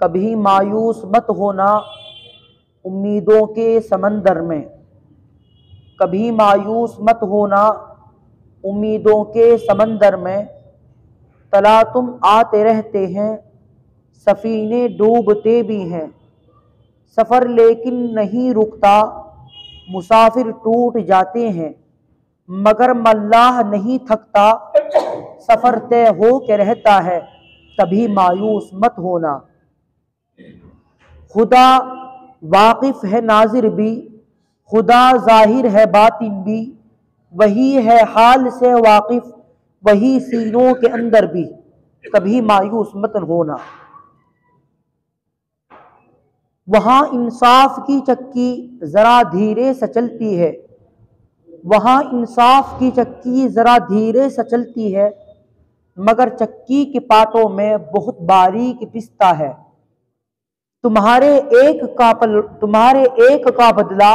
कभी मायूस मत होना उम्मीदों के समंदर में, कभी मायूस मत होना उम्मीदों के समंदर में। तला तुम आते रहते हैं, सफीने डूबते भी हैं। सफ़र लेकिन नहीं रुकता, मुसाफिर टूट जाते हैं। मगर मल्लाह नहीं थकता, सफ़र तय हो के रहता है। कभी मायूस मत होना। खुदा वाकिफ़ है नाजिर भी, खुदा जाहिर है बातिन भी। वही है हाल से वाकिफ़, वही सीनों के अंदर भी। कभी मायूस मत होना। वहाँ इंसाफ की चक्की ज़रा धीरे से चलती है, वहाँ इंसाफ की चक्की ज़रा धीरे से चलती है। मगर चक्की के पाटों में बहुत बारीक पिसता है। तुम्हारे एक का बदला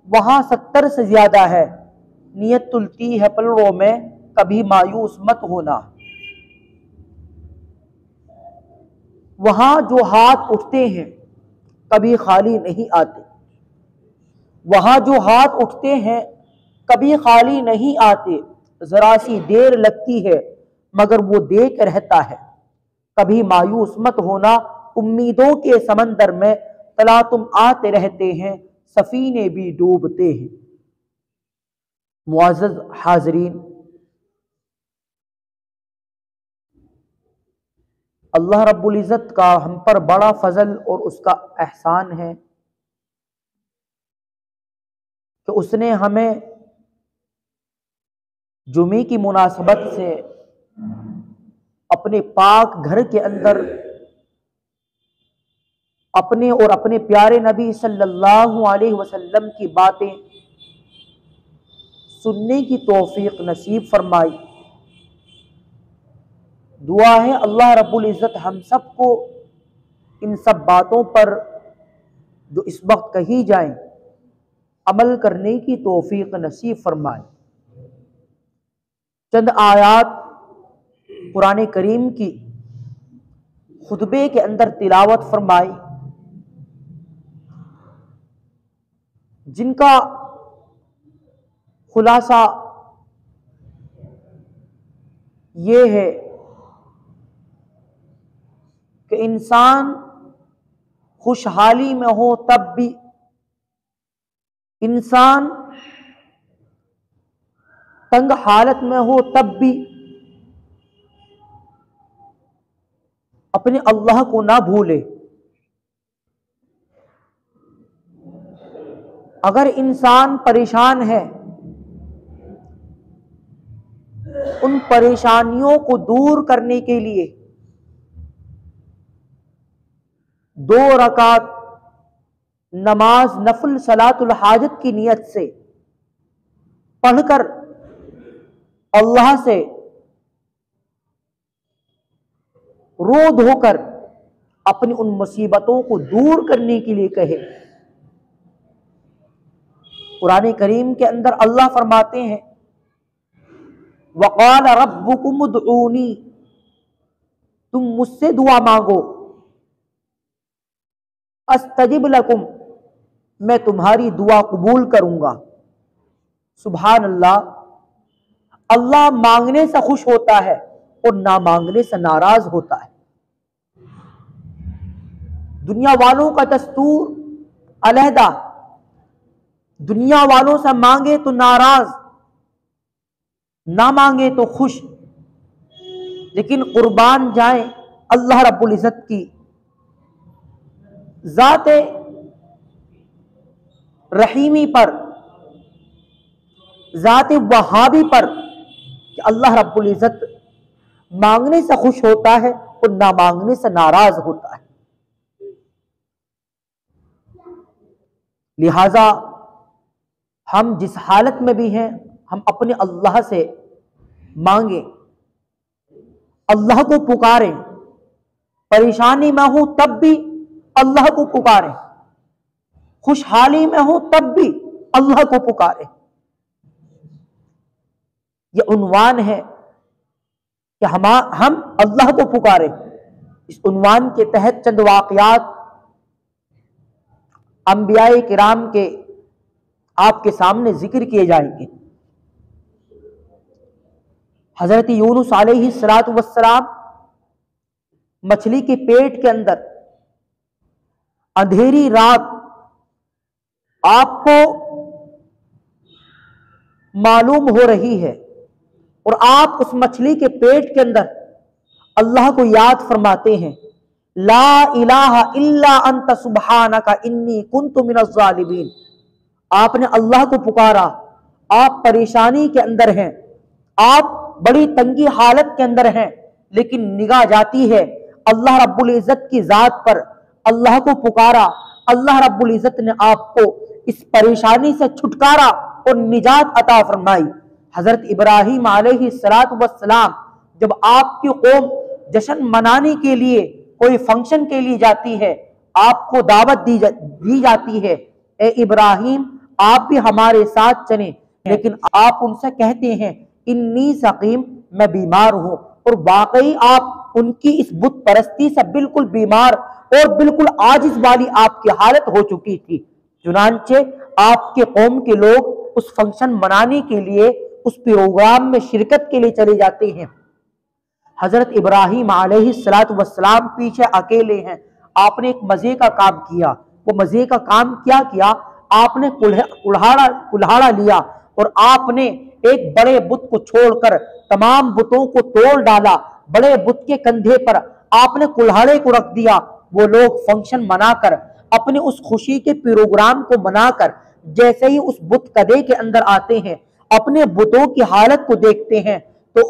वहाँ 70 से ज्यादा है। नियत तुलती है पलड़ों में, कभी मायूस मत होना। वहाँ जो हाथ उठते हैं कभी खाली नहीं आते, वहाँ जो हाथ उठते हैं कभी खाली नहीं आते। जरा सी देर लगती है मगर वो देख रहता है। कभी मायूस मत होना उम्मीदों के समंदर में। तला तुम आते रहते हैं, सफीने भी डूबते हैं। मुअज़्ज़ज़ हाज़रीन, अल्लाह रब्बुल इज़्ज़त का हम पर बड़ा फजल और उसका एहसान है कि उसने हमें जुमे की मुनासबत से अपने पाक घर के अंदर अपने और अपने प्यारे नबी सल्लल्लाहु अलैहि वसल्लम की बातें सुनने की तौफीक नसीब फरमाई। दुआ है अल्लाह रब्बुल इज़्ज़त हम सबको इन सब बातों पर जो इस वक्त कही जाएं अमल करने की तौफीक नसीब फरमाए। चंद आयात कुरान करीम की खुतबे के अंदर तिलावत फरमाई, जिनका खुलासा ये है कि इंसान खुशहाली में हो तब भी, इंसान तंग हालत में हो तब भी अपने अल्लाह को ना भूले। अगर इंसान परेशान है, उन परेशानियों को दूर करने के लिए 2 रकात नमाज नफल सलातुल हाजत की नियत से पढ़कर अल्लाह से रो धोकर अपनी उन मुसीबतों को दूर करने के लिए कहे। कुरान करीम के अंदर अल्लाह फरमाते हैं, वक़ाल रब्बुकुम उदऊनी, तुम मुझसे दुआ मांगो, अस्तजिब लकुम, मैं तुम्हारी दुआ कबूल करूंगा। सुभान अल्लाह, अल्लाह मांगने से खुश होता है और ना मांगने से नाराज होता है। दुनिया वालों का दस्तूर अलहदा, दुनिया वालों से मांगे तो नाराज, ना मांगे तो खुश। लेकिन कुर्बान जाए अल्लाह रब्बुल इज़्ज़त की ज़ाते रहीमी पर, ज़ाते वहाबी पर, कि अल्लाह रब्बुल इज़्ज़त मांगने से खुश होता है और ना मांगने से नाराज होता है। लिहाजा हम जिस हालत में भी हैं, हम अपने अल्लाह से मांगे, अल्लाह को पुकारें। परेशानी में हो तब भी अल्लाह को पुकारें, खुशहाली में हो तब भी अल्लाह को पुकारें। यह उन्वान है कि हम अल्लाह को पुकारें। इस उन्वान के तहत चंद वाक़यात अंबियाए किराम के आपके सामने जिक्र किए जाएंगे। हजरत यूनुस अलैहिस्सलातु वस्सलाम मछली के पेट के अंदर अंधेरी रात आपको मालूम हो रही है और आप उस मछली के पेट के अंदर अल्लाह को याद फरमाते हैं, ला इलाहा इल्ला अंत सुब्हानका इन्नी कुन्तु मिनज़ ज़ालिमीन। आपने अल्लाह को पुकारा, आप परेशानी के अंदर हैं, आप बड़ी तंगी हालत के अंदर हैं, लेकिन निगाह जाती है अल्लाह रब्बुल इज्जत की जात पर। अल्लाह को पुकारा, अल्लाह रब्बुल इज्जत ने आपको इस परेशानी से छुटकारा और निजात अता फरमाई। हजरत इब्राहिम अलैहिस्सलातु वस्सलाम जब आपकी कौम जश्न मनाने के लिए कोई फंक्शन के लिए जाती है, आपको दावत दी जाती है, ए इब्राहिम आप भी हमारे साथ चलें, लेकिन आप उनसे कहते हैं इन्नी सकीम, मैं बीमार हूं। और वाकई आप उनकी इस बुत परस्ती से बिल्कुल बीमार और बिल्कुल आजिज वाली आपकी हालत हो चुकी थी। चुनांचे आपके कौम के लोग उस फंक्शन मनाने के लिए, उस प्रोग्राम में शिरकत के लिए चले जाते हैं। हजरत इब्राहिम अलैहिस्सलातु वस्सलाम पीछे अकेले हैं। आपने एक मजे का काम किया। वो मजे का काम क्या किया? आपने कुल्हाड़ा लिया और आपने एक बड़े बुत को छोड़कर तमाम बुतों को तोड़ डाला। बड़े बुत के कंधे पर आपने कुल्हाड़े को रख दिया। वो लोग फंक्शन मनाकर, अपने उस खुशी के प्रोग्राम को मनाकर जैसे ही उस बुत कदे के अंदर आते हैं, अपने बुतों की हालत को देखते हैं तो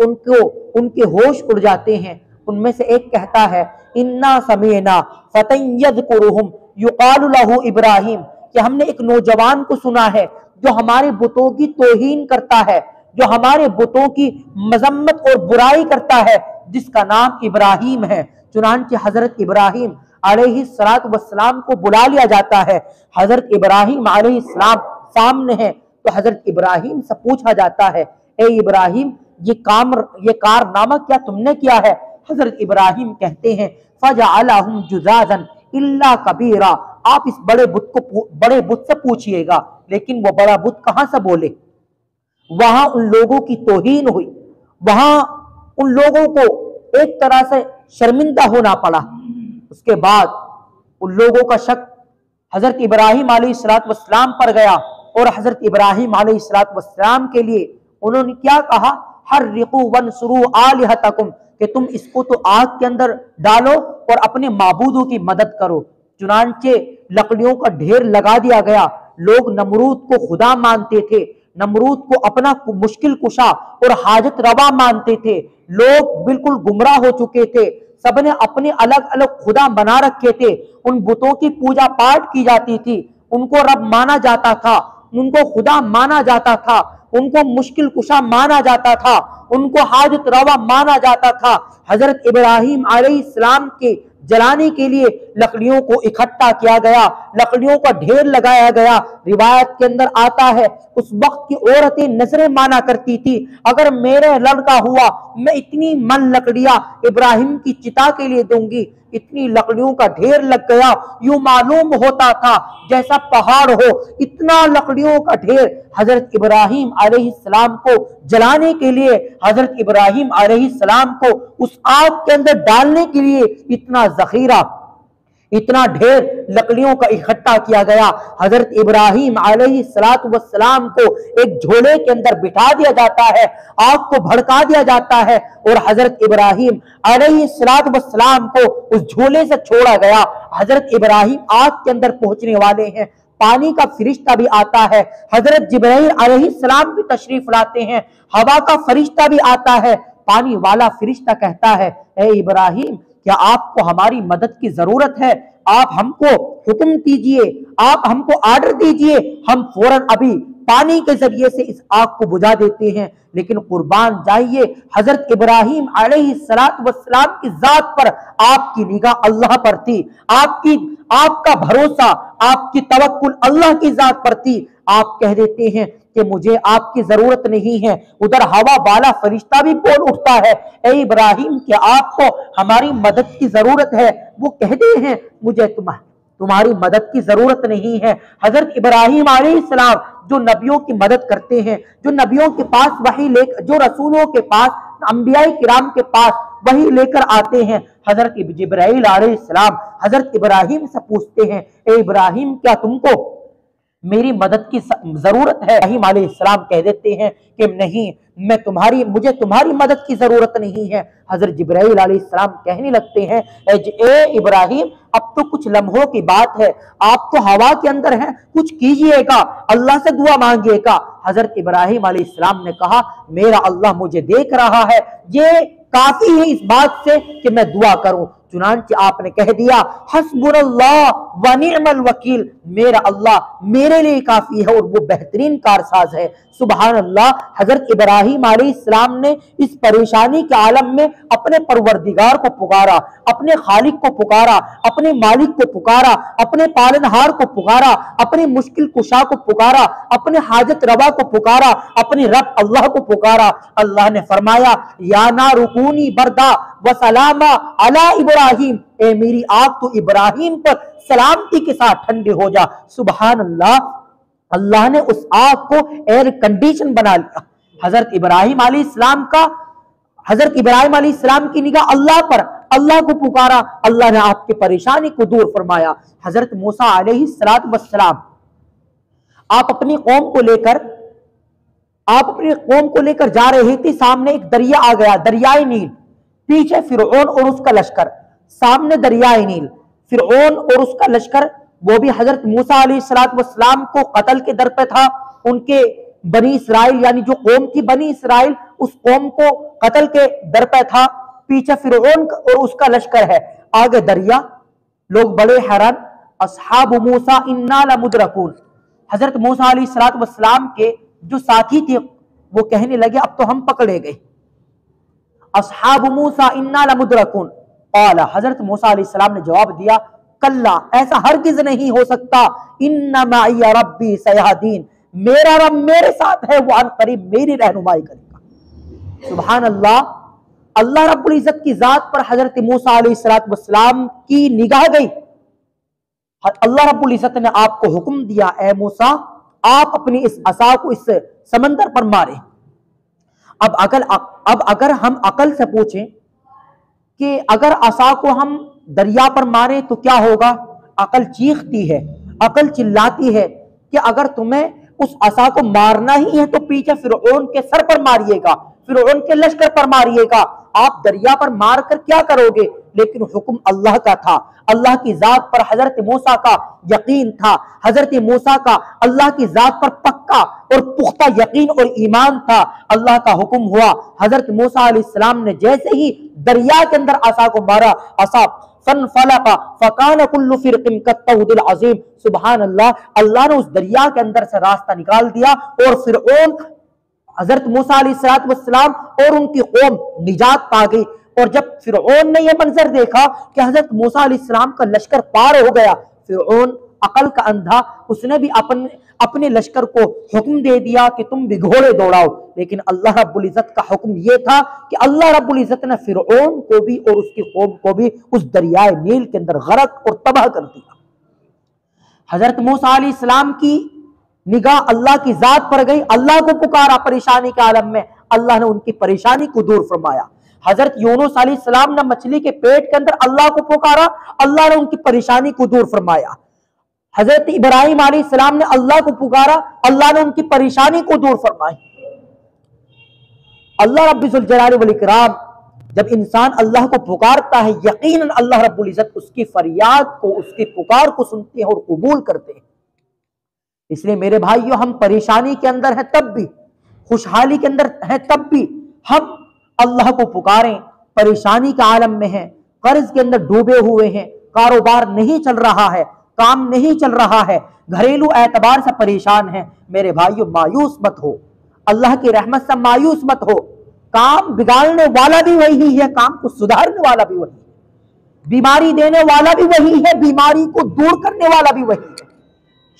उनके होश उड़ जाते हैं। उनमें से एक कहता है इन्ना समीना फतन यज़कुरुहुम युक़ालु लहू इब्राहिम, कि हमने एक नौजवान को सुना है जो हमारे बुतों की तौहीन करता है, जो हमारे बुतों की मजम्मत और बुराई करता है, जिसका नाम इब्राहिम है। चुनांचे हजरत इब्राहिम अलैहिस्सलातु वस्सलाम को बुला लिया जाता है। हजरत इब्राहिम अलैहिस्सलाम सामने है तो हजरत इब्राहिम से पूछा जाता है, ए इब्राहिम ये कारनामा क्या तुमने किया है? हजरत इब्राहिम कहते हैं फजअलहुम जुज़ाज़न इल्ला कबीरा, आप इस बड़े बुत से पूछिएगा, लेकिन वो बड़ा बुत कहां से बोले? वहां उन लोगों की तौहीन हुई, वहां उन लोगों को एक तरह से शर्मिंदा होना पड़ा। उसके बाद उन लोगों का शक हजरत इब्राहिम अलैहिस्सलातु वस्सलाम पर गया और हजरत इब्राहिम अलैहिस्सलातु वस्सलाम के लिए उन्होंने क्या कहा? हर्रिकू वनसुरू आलिहतकुम, कि तुम इसको तो आग के अंदर डालो और अपने माबूदों की मदद करो। चुनांचे लकड़ियों का ढेर लगा दिया गया। लोग नमरूद को खुदा मानते थे, नमरूद को अपना मुश्किल कुशा और हाजत रवा मानते थे। लोग बिल्कुल गुमराह हो चुके थे, सबने अपने अलग अलग खुदा बना रखे थे। उन बुतों की पूजा पाठ की जाती थी, उनको रब माना जाता था, उनको खुदा माना जाता था, उनको मुश्किल कुशा माना जाता था, उनको हाजत रवा माना जाता था। हजरत इब्राहिम अलैहिस्सलाम के जलाने के लिए लकड़ियों को इकट्ठा किया गया, लकड़ियों का ढेर लगाया गया। रिवायत के अंदर आता है उस वक्त की औरतें नजरें माना करती थी, अगर मेरे लड़का हुआ मैं इतनी मन लकड़ियां इब्राहिम की चिता के लिए दूंगी। इतनी लकड़ियों का ढेर लग गया, यूं मालूम होता था जैसा पहाड़ हो। इतना लकड़ियों का ढेर हजरत इब्राहिम अलैहिस्सलाम को जलाने के लिए, हजरत इब्राहिम अलैहिस्सलाम को उस आग के अंदर डालने के लिए इतना जखीरा, इतना ढेर लकड़ियों का इकट्ठा किया गया। हजरत इब्राहिम अलैहिस्सलातु वस्सलाम को एक झोले के अंदर बिठा दिया जाता है, आग को भड़का दिया जाता है और हजरत इब्राहिम अलैहिस्सलातु वस्सलाम को उस झोले से छोड़ा गया। हजरत इब्राहिम आग के अंदर पहुंचने वाले हैं, पानी का फरिश्ता भी आता है, हजरत जिब्राइल अलैहिस्सलाम भी तशरीफ लाते हैं, हवा का फरिश्ता भी आता है। पानी वाला फरिश्ता कहता है, ए इब्राहिम क्या आपको हमारी मदद की जरूरत है? आप हमको हुक्म दीजिए, आप हमको आर्डर दीजिए, हम फौरन अभी पानी के जरिए से इस आग को बुझा देते हैं। लेकिन कुर्बान जाइए, हजरत इब्राहिम अलैहिस्सलातु वस्सलाम की जात पर आपकी निगाह अल्लाह पर थी, आपका भरोसा, आपकी तवक्कुल अल्लाह की जात पर थी। आप कह देते हैं कि मुझे आपकी जरूरत नहीं है। उधर हवा वाला फरिश्ता भी बोल उठता है, ए इब्राहिम कि आपको हमारी मदद की जरूरत है। वो कहते हैं मुझे तुम्हारी मदद की जरूरत नहीं है। हजरत इब्राहिम अलैहिस्सलाम जो नबियों की मदद करते हैं, जो नबियों के पास वही लेकर, जो रसूलों के पास, अंबिया किराम के पास वही लेकर आते हैं, हजरत जिब्राइल अलैहिस्सलाम हजरत इब्राहिम से पूछते हैं, ए इब्राहिम क्या तुमको मेरी मदद की जरूरत है? इब्राहिम अलैहिस्सलाम कह देते हैं कि नहीं, मुझे तुम्हारी मदद की जरूरत नहीं है। हजरत जिब्राइल अलैहिस्सलाम कहने लगते हैं, ए इब्राहिम अब तो कुछ लम्हों की बात है, आप तो हवा के अंदर हैं, कुछ कीजिएगा, अल्लाह से दुआ मांगिएगा। हजरत इब्राहिम अलैहिस्सलाम ने कहा, मेरा अल्लाह मुझे देख रहा है, ये काफी है इस बात से कि मैं दुआ करूं। चुनांचे आपने कह दिया, हस्बुनल्लाह व निअमल वकील, मेरा अल्लाह मेरे लिए काफी है और वो बेहतरीन कारसाज है। सुभान अल्लाह। हजरत इब्राहिम अलैहिस्सलाम ने इस परेशानी के आलम में अपने परवरदिगार को पुकारा, अपने खालिक को पुकारा, अपने मालिक को पुकारा, अपने पालनहार को पुकारा, अपने मुश्किल कुशा को पुकारा, अपने हाजत रवा को पुकारा, अपने रब अल्लाह को पुकारा। अल्लाह ने फरमाया, या ना रुकूनी बरदा व सलामा अला इब्राहिम, ए मेरी आग तो इब्राहिम पर सलामती के साथ ठंडी हो जा। सुभान अल्लाह। अल्लाह ने उस आग को एयर कंडीशन बना लिया। हजरत इब्राहिम अलैहिस्सलाम की निगाह अल्लाह पर, अल्लाह को पुकारा, अल्लाह ने आपकी परेशानी को दूर फरमाया। हजरत मूसा अलैहिस्सलाम आप अपनी कौम को लेकर जा रहे थे, सामने एक दरिया आ गया, दरियाए नील, पीछे फिरौन और उसका लश्कर, सामने दरियाए नील, फिरौन और उसका लश्कर, वो भी हजरत मूसा अलैहिस्सलाम को कत्ल के दर पे था। उनके बनी इसराइल यानी जो कौम थी बनी इसराइल, उस कौम को कत्ल के दर पे था। पीछे फिरौन और उसका लश्कर है, आगे दरिया। लोग बड़े हैरान, अस्हाब मूसा इन्ना लमुदरकून। हजरत मूसा अलैहिस्सलाम के जो साथी थे वो कहने लगे, अब तो हम पकड़े गए। अस्हाब मूसा इन्ना लमुदरकून। क़ाला, हजरत मूसा अलैहिस्सलाम ने जवाब दिया, कल्ला, ऐसा हरगिज नहीं हो सकता, इन्ना माइया रब्बी सयहदीन, मेरा रब मेरे साथ है, वो अनकरीब मेरी रहनुमाई करेगा। सुभान अल्लाह। अल्लाह रब्बुल इज्जत की जात पर हजरत मूसा अलैहिस्सलाम की निगाह गई। अल्लाह रब्बुल इज्जत ने आपको हुक्म दिया, ए मूसा आप अपनी इस असा को इस समंदर पर मारे। अब अगर हम अकल से पूछें कि अगर असा को हम दरिया पर मारे तो क्या होगा, अकल चीखती है, अकल चिल्लाती है कि अगर तुम्हें उस असा को मारना ही है तो पीछे फिरौन के सर पर मारिएगा, फिरौन के लश्कर पर मारिएगा, आप दरिया पर मार कर क्या करोगे। लेकिन हुक्म अल्लाह का था, अल्लाह की जात पर हजरत मूसा का यकीन था, हजरत मूसा का अल्लाह की जात पर पक्का और पुख्ता यकीन और ईमान था। अल्लाह का हुक्म हुआ, हजरत मूसा अलैहिस्सलाम ने जैसे ही दरिया के अंदर असा को मारा, असा फनफलका फकान कुल्लु फिरकिन कत्तहुदिल अजीम। सुभान अल्लाह। अल्लाह ने उस दरिया के अंदर से रास्ता निकाल दिया और फिरौन, हजरत मूसा अलैहिस्सलाम और उनकी कौम निजात पा गई। और जब फिरौन ने यह मंजर देखा कि हजरत मूसा अलैहिस्सलाम का लश्कर पार हो गया, फिरौन अकल का अंधा, उसने भी अपने लश्कर को हुक्म दे दिया कि तुम भी घोड़े दौड़ाओ। लेकिन अल्लाह रब्बुल इज्जत का हुक्म यह था कि अल्लाह रब्बुल इज्जत ने फिरौन को भी और उसकी कौम को भी उस दरियाए नील के अंदर गरक और तबाह कर दिया। हजरत मूसा अलैहिस्सलाम की निगाह अल्लाह की जात पर गई, अल्लाह को पुकारा परेशानी के आलम में, अल्लाह ने उनकी परेशानी को दूर फरमाया। हजरत यूनुस अलैहिस्सलाम ने मछली के पेट के अंदर अल्लाह को पुकारा, अल्लाह ने उनकी परेशानी को दूर फरमाया। हजरत इब्राहिम अलैहिस्सलाम ने अल्लाह को पुकारा, अल्लाह ने उनकी परेशानी को दूर फरमाई। अल्लाह रब्बुल जलाल वल इकराम जब इंसान अल्लाह को पुकारता है, यकीनन अल्लाह रब्बुल इज्जत उसकी फरियाद को, उसकी पुकार को सुनते हैं और कबूल करते हैं। इसलिए मेरे भाइयों, हम परेशानी के अंदर हैं तब भी, खुशहाली के अंदर हैं तब भी हम अल्लाह को पुकारें। परेशानी के आलम में हैं, कर्ज के अंदर डूबे हुए हैं, कारोबार नहीं चल रहा है, काम नहीं चल रहा है, घरेलू एतबार से परेशान है, मेरे भाइयों मायूस मत हो, अल्लाह की रहमत से मायूस मत हो। काम बिगाड़ने वाला भी वही है, काम को सुधारने वाला भी वही है, बीमारी देने वाला भी वही है, बीमारी को दूर करने वाला भी वही है,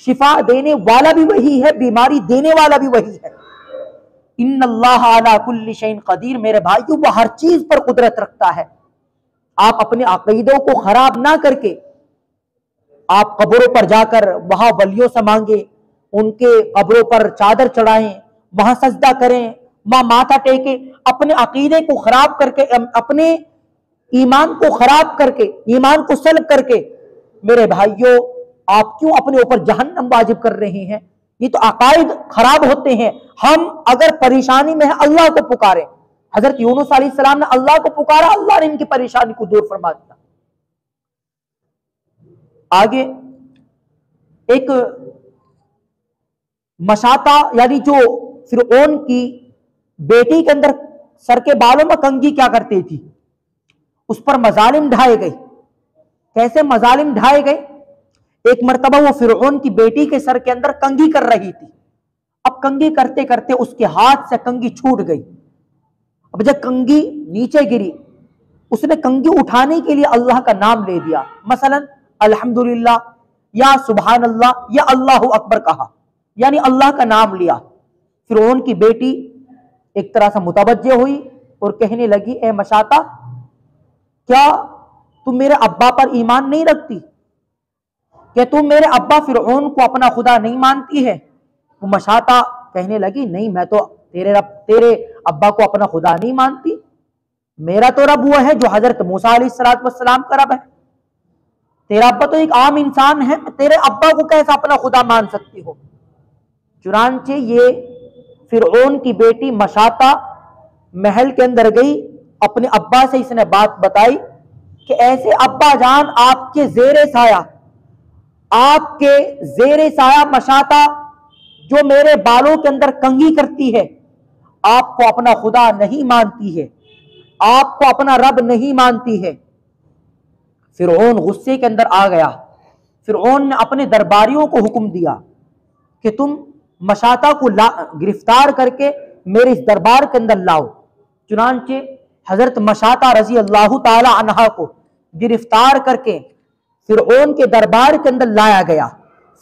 शिफा देने वाला भी वही है, बीमारी देने वाला भी वही है। इन्नल्लाह अला कुल्ली शैइन कदीर। मेरे भाइयों, वो हर चीज पर कुदरत रखता है। आप अपने अकीदों को खराब ना करके आप कब्रों पर जाकर वहां वलियों से मांगे, उनके कब्रों पर चादर चढ़ाएं, वहां सजदा करें, वहां माथा टेके, अपने अकीदे को खराब करके, अपने ईमान को खराब करके, ईमान को सल्ब करके, मेरे भाइयों आप क्यों अपने ऊपर जहन्नम वाजिब कर रहे हैं? ये तो अकायद खराब होते हैं। हम अगर परेशानी में है अल्लाह को पुकारें। हजरत यूनुस अलैहिस्सलाम ने अल्लाह को पुकारा, अल्लाह ने इनकी परेशानी को दूर फरमा दिया। आगे एक मशाता यानी जो फिरौन की बेटी के अंदर सर के बालों में कंघी क्या करती थी, उस पर मजालिम ढाए गए। कैसे मजालिम ढाए गए? एक मर्तबा वो फिरौन की बेटी के सर के अंदर कंघी कर रही थी। अब कंघी करते करते उसके हाथ से कंघी छूट गई। अब जब कंघी नीचे गिरी, उसने कंघी उठाने के लिए अल्लाह का नाम ले दिया, मसलन अल्हम्दुलिल्लाह या सुभान अल्लाह या अल्लाहु अकबर कहा, यानी अल्लाह का नाम लिया। फिरौन की बेटी एक तरह से मुतवज्जे हुई और कहने लगी, ए मशाता, क्या तुम मेरे अब्बा पर ईमान नहीं रखती? क्या तुम मेरे अब्बा फिरौन को अपना खुदा नहीं मानती है? वो मशाता कहने लगी, नहीं, मैं तो तेरे अब्बा को अपना खुदा नहीं मानती। मेरा तो रब वो है जो हजरत मूसा अलैहिस्सलाम का रब है। तेरा अब्बा तो एक आम इंसान है, तेरे अब्बा को कैसा अपना खुदा मान सकती हो? चुनांचे ये फिरौन की बेटी मशाता महल के अंदर गई, अपने अब्बा से इसने बात बताई कि ऐसे अब्बा जान, आपके जेरे साया, आपके जेरे साया मशाता जो मेरे बालों के अंदर कंघी करती है, आपको अपना खुदा नहीं मानती है, आपको अपना रब नहीं मानती है। फिरौन गुस्से के अंदर आ गया। फिरौन ने अपने दरबारियों को हुक्म दिया कि तुम मशाता को गिरफ्तार करके मेरे इस दरबार के अंदर लाओ। चुनांचे हजरत मशाता रजी अल्लाह ताला अन्हा को गिरफ्तार करके फिरौन के दरबार के अंदर लाया गया।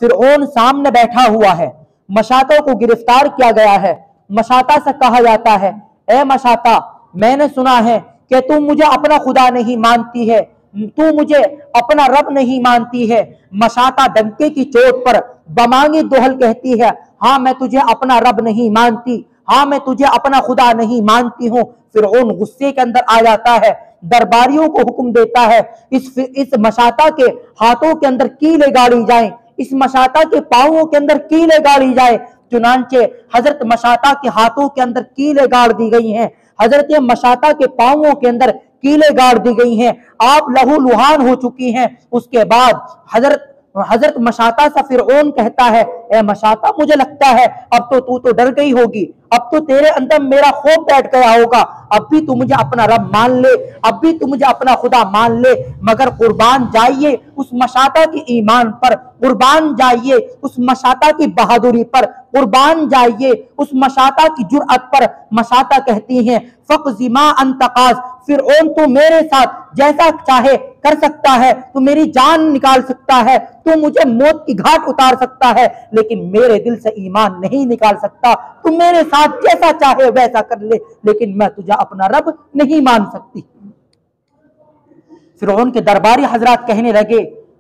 फिरौन सामने बैठा हुआ है, मशाता को गिरफ्तार किया गया है। मशाता से कहा जाता है, ए मशाता, मैंने सुना है कि तुम मुझे अपना खुदा नहीं मानती है, तू मुझे अपना रब नहीं मानती है। मशाता डंके की चोट पर बमांगी दोहल कहती है, हाँ मैं तुझे अपना रब नहीं मानती, हाँ मैं तुझे अपना खुदा नहीं मानती हूँ। फिरौन गुस्से के अंदर आ जाता है, दरबारियों को हुक्म देता है इस मशाता के हाथों के अंदर कीले गाड़ी जाए, इस मशाता के पांवों के अंदर कीले गाड़ी जाए। चुनांचे हजरत मशाता के हाथों के अंदर कीले गाड़ दी गई हैं, हजरत मशाता के पांवों के अंदर कीले गाड़ दी गई हैं, आप लहू लुहान हो चुकी हैं। उसके बाद हजरत मशाता से फिरौन कहता है, ए मशाता, मुझे लगता है अब तो तू तो डर गई होगी, अब तो तेरे अंदर मेरा खौफ बैठ गया होगा, अब भी तू मुझे अपना रब मान ले, अब भी तू मुझे अपना खुदा मान ले, मगर कुर्बान जाइए उस मशाता की ईमान पर, कुर्बान जाइए उस मशाता की बहादुरी पर, कुर्बान जाइए उस मशाता की जुर्अत पर। मशाता कहती हैं, फ़क़ज़िमा अंतकाज़, फिरौन तू मेरे साथ जैसा चाहे कर सकता है, तू मेरी जान निकाल सकता है, तू मुझे मौत की घाट उतार सकता है, लेकिन मेरे दिल से ईमान नहीं निकाल सकता। तू मेरे साथ जैसा चाहे वैसा कर ले, लेकिन मैं तुझे अपना रब नहीं मान सकती। फिरौन के दरबारी हजरात कहने लगे,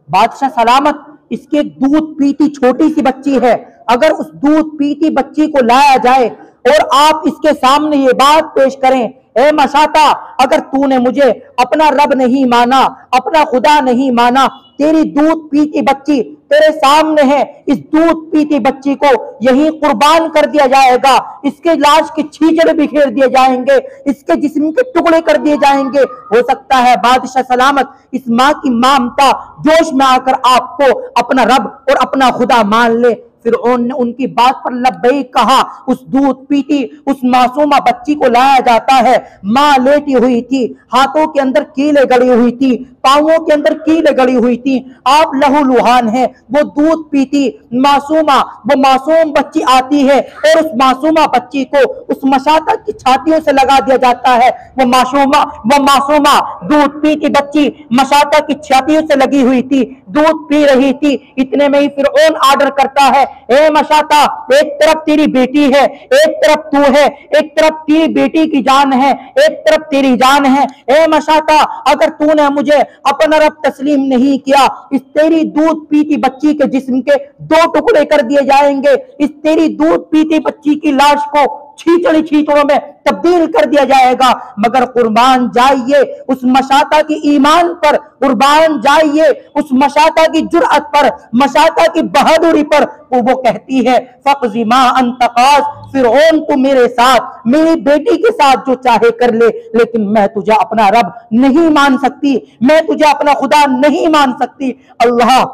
बादशाह सलामत, इसके दूध पीती छोटी सी बच्ची है, अगर उस दूध पीती बच्ची को लाया जाए और आप इसके सामने ये बात पेश करें, ए मशाता, अगर तूने मुझे अपना रब नहीं माना, अपना खुदा नहीं माना, तेरी दूध पीती बच्ची तेरे सामने है, इस दूध पीती बच्ची को यहीं कुर्बान कर दिया जाएगा, इसके लाश के छींचड़े बिखेर दिए जाएंगे, इसके जिस्म के टुकड़े कर दिए जाएंगे। हो सकता है बादशाह सलामत इस माँ की ममता जोश में आकर आपको अपना रब और अपना खुदा मान ले। फिरौन ने उनकी बात पर लब्बैक कहा। उस दूध पीती उस मासूमा बच्ची को लाया जाता है, माँ लेटी हुई थी, हाथों के अंदर कीले गड़ी हुई थी, पांवों के अंदर कीले गड़ी हुई थी, आप लहू लुहान है। वो दूध पीती मासूमा, वो मासूम बच्ची आती है और उस मासूमा बच्ची को उस मशाता की छातियों से लगा दिया जाता है। वो मासूमा दूध पीती बच्ची मशाता की छातियों से लगी हुई थी, दूध पी रही थी। इतने में ही फिरौन ऑर्डर करता है, ए मशाता, एक तरफ तेरी बेटी है, एक तरफ तू है, एक तरफ तेरी बेटी की जान है, एक तरफ तेरी जान है। ए मशाता, अगर तूने मुझे अपना रब तस्लीम नहीं किया, इस तेरी दूध पीती बच्ची के जिस्म के 2 टुकड़े कर दिए जाएंगे। इस तेरी दूध पीती बच्ची की लाश को छींचड़ी छींचड़ों में तब्दील कर दिया जाएगा। मगर कुर्बान जाइए उस मशाता की ईमान पर, कुर्बान जाइए उस मशाता की जुर्अत पर, मशाता की बहादुरी पर। वो कहती है, फक़ज़ी मा अंत क़ाज़, फिरौन तू मेरे साथ, मेरी बेटी के साथ जो चाहे कर ले, लेकिन मैं तुझे अपना रब नहीं मान सकती, मैं तुझे अपना खुदा नहीं मान सकती। अल्लाह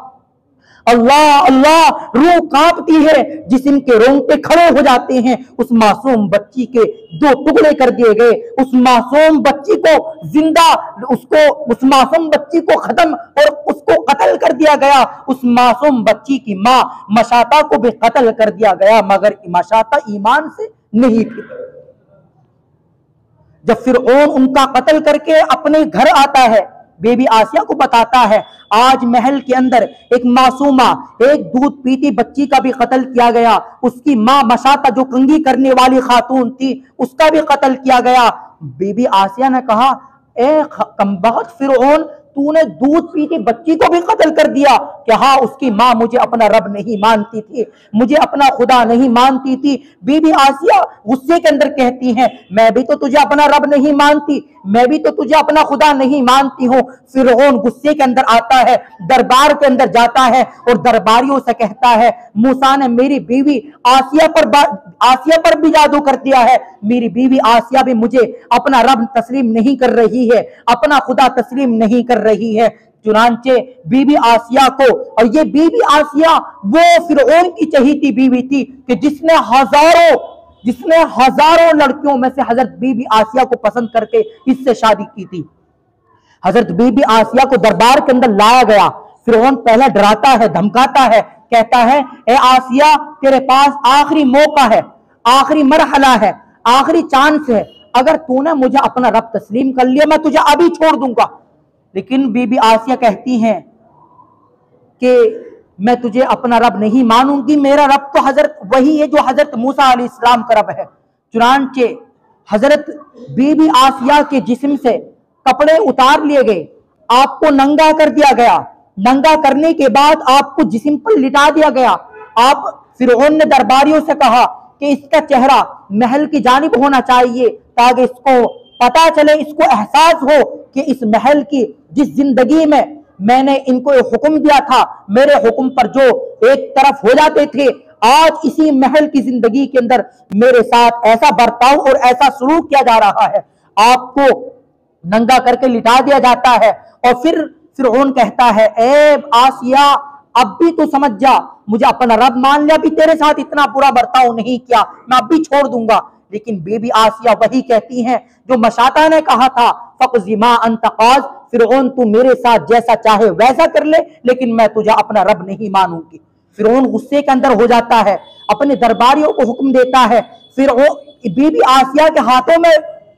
अल्लाह अल्लाह, रूह कांपती है, जिस्म के रोंगटे खड़े हो जाते हैं। उस मासूम बच्ची के 2 टुकड़े कर दिए गए, उस मासूम बच्ची को जिंदा, उस मासूम बच्ची को खत्म और उसको कत्ल कर दिया गया। उस मासूम बच्ची की माँ मशाता को भी कत्ल कर दिया गया, मगर मशाता ईमान से नहीं थी। जब फिरौन उनका कत्ल करके अपने घर आता है, बेबी आसिया को बताता है, आज महल के अंदर एक मासूमा, एक दूध पीती बच्ची का भी कत्ल किया गया। उसकी मां मशाता जो कंघी करने वाली खातून थी, उसका भी कत्ल किया गया। बेबी आसिया ने कहा, ए कमबख्त फिरौन, तूने दूध पीती बच्ची को भी कत्ल कर दिया। कि हाँ, उसकी माँ मुझे अपना रब नहीं मानती थी, मुझे अपना खुदा नहीं मानती थी। बीबी आसिया गुस्से के अंदर कहती हैं, मैं भी तो तुझे अपना रब नहीं मानती, मैं भी तो तुझे अपना खुदा नहीं मानती हूँ। फिरौन गुस्से के अंदर आता है, दरबार के अंदर जाता है और दरबारियों से कहता है, मूसा ने मेरी बीवी आसिया पर भी जादू कर दिया है। मेरी बीवी आसिया भी मुझे अपना रब तस्लीम नहीं कर रही है, अपना खुदा तस्लीम नहीं कर रही है। चुनांचे बीबी आसिया को, और ये बीबी आसिया वो फिरौन की चहीती बीवी थी कि जिसने हजारों लड़कियों में से हजरत बीबी आसिया को पसंद करके इससे शादी की थी। हजरत बीबी आसिया को दरबार के अंदर लाया गया। फिरौन पहले डराता है, धमकाता है, कहता है, ए आसिया, तेरे पास आखिरी मौका है, आखिरी मरहला है, आखिरी चांस है। अगर तूने मुझे अपना रब तस्लीम कर लिया, मैं तुझे अभी छोड़ दूंगा। लेकिन बीबी आसिया कहती हैं कि मैं तुझे अपना रब नहीं मानूंगी, मेरा रब तो हजरत वही है जो हजरत मूसा अलैहिस्सलाम का रब है। चुनांचे हजरत बीबी आसिया के जिस्म से कपड़े उतार लिए गए, आपको नंगा कर दिया गया। नंगा करने के बाद आपको जिस्म पर लिटा दिया गया। आप फिरौन ने दरबारियों से कहा कि इसका चेहरा महल की जानिब होना चाहिए, ताकि इसको पता चले, इसको एहसास हो कि इस महल की जिस जिंदगी में मैंने इनको एक हुक्म दिया था, मेरे हुक्म पर जो एक तरफ हो जाते थे, आज इसी महल की जिंदगी के अंदर मेरे साथ ऐसा बर्ताव और ऐसा सलूक किया जा रहा है। आपको नंगा करके लिटा दिया जाता है। और फिर फिरौन कहता है, ए आसिया, अब भी तू समझ जा, मुझे अपना रब मान लिया, भी तेरे साथ इतना बुरा बर्ताव नहीं किया, मैं अब भी छोड़ दूंगा। लेकिन बीबी आसिया वही कहती हैं जो मशाता ने कहा था, फक़ज़ी मा अंत क़ाज़, फिरौन तू मेरे साथ जैसा चाहे वैसा कर ले, लेकिन मैं तुझे अपना रब नहीं मानूंगी। फिरौन गुस्से के अंदर हो जाता है, अपने दरबारियों को हुक्म देता है, फिरौन बीबी आसिया के हाथों में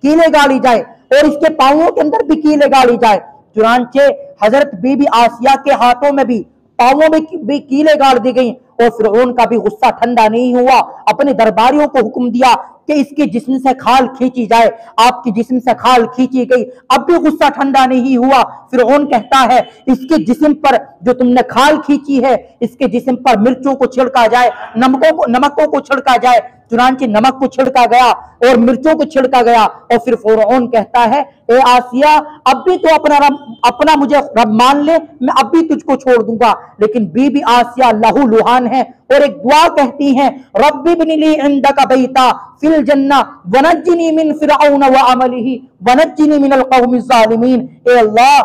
कीले गाड़ी जाए और इसके पांवों के अंदर भी कीले गाड़ी जाए। चुनांचे हजरत बीबी आसिया के हाथों में भी, पांवों में भी कीले गाड़ दी गई। और फिरौन का भी गुस्सा ठंडा नहीं हुआ, अपने दरबारियों को हुक्म दिया कि इसके जिस्म से खाल खींची जाए। आपकी जिस्म से खाल खींची गई, अब भी गुस्सा ठंडा नहीं हुआ। फिरौन कहता है, इसके जिस्म पर जो तुमने खाल खींची है, इसके जिस्म पर मिर्चों को छिड़का जाए, नमकों को छिड़का जाए। चुनांचे नमक को छिड़का गया और मिर्चों को छिड़का गया। और फिर फिरौन कहता है, ए आसिया, अब भी तो अपना मुझे रब मान ले, मैं अब भी तुझको छोड़ दूंगा। लेकिन बीबी आसिया लहू लुहान है और एक दुआ कहती हैं, रब्बी इब्नी ली इंदका बैता फिल जन्ना वनज्जिनी मिन फिरऔन व अमलिही वनज्जिनी मिनल कौमिज़ ज़ालिमीन। ए अल्लाह,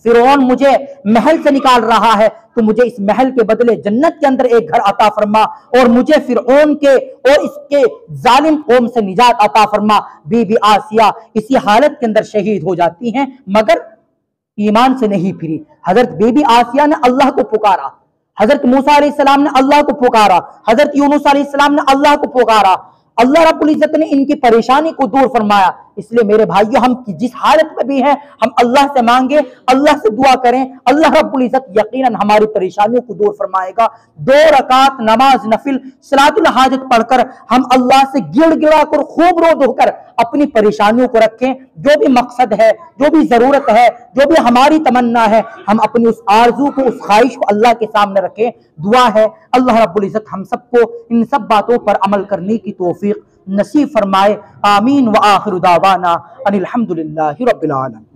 फिरौन मुझे महल से निकाल रहा है, तो मुझे इस महल के बदले जन्नत के अंदर एक घर अता फरमा और मुझे फिरौन के और इसके जालिम कौम से निजात अता फरमा। बीबी आसिया इसी हालत के अंदर शहीद हो जाती हैं, मगर ईमान से नहीं फिरी। हजरत बीबी आसिया ने अल्लाह को पुकारा, हजरत मूसा अलैहिस्सलाम ने अल्लाह को पुकारा, हजरत यूनुस अलैहिस्सलाम ने अल्लाह को पुकारा। अल्लाह रब्बुल इज्जत ने इनकी परेशानी को दूर फरमाया। इसलिए मेरे भाइयों, हम जिस हालत में भी हैं, हम अल्लाह से मांगे, अल्लाह से दुआ करें, अल्लाह रब्बुल इज्जत यकीनन हमारी परेशानियों को दूर फरमाएगा। 2 रकात नमाज नफिल सलातुल हाजत पढ़कर हम अल्लाह से गिड़गिड़ा कर खूब रो धोकर अपनी परेशानियों को रखें। जो भी मकसद है, जो भी जरूरत है, जो भी हमारी तमन्ना है, हम अपनी उस आरजू को, उस ख्वाहिश को अल्लाह के सामने रखें। दुआ है अल्लाह रब्बुल इज्जत हम सबको इन सब बातों पर अमल करने की तौफीक नसीब फरमाए। आमीन व आखिर दावाना अनिल हम्दुलिल्लाहि रब्बिल आलमीन।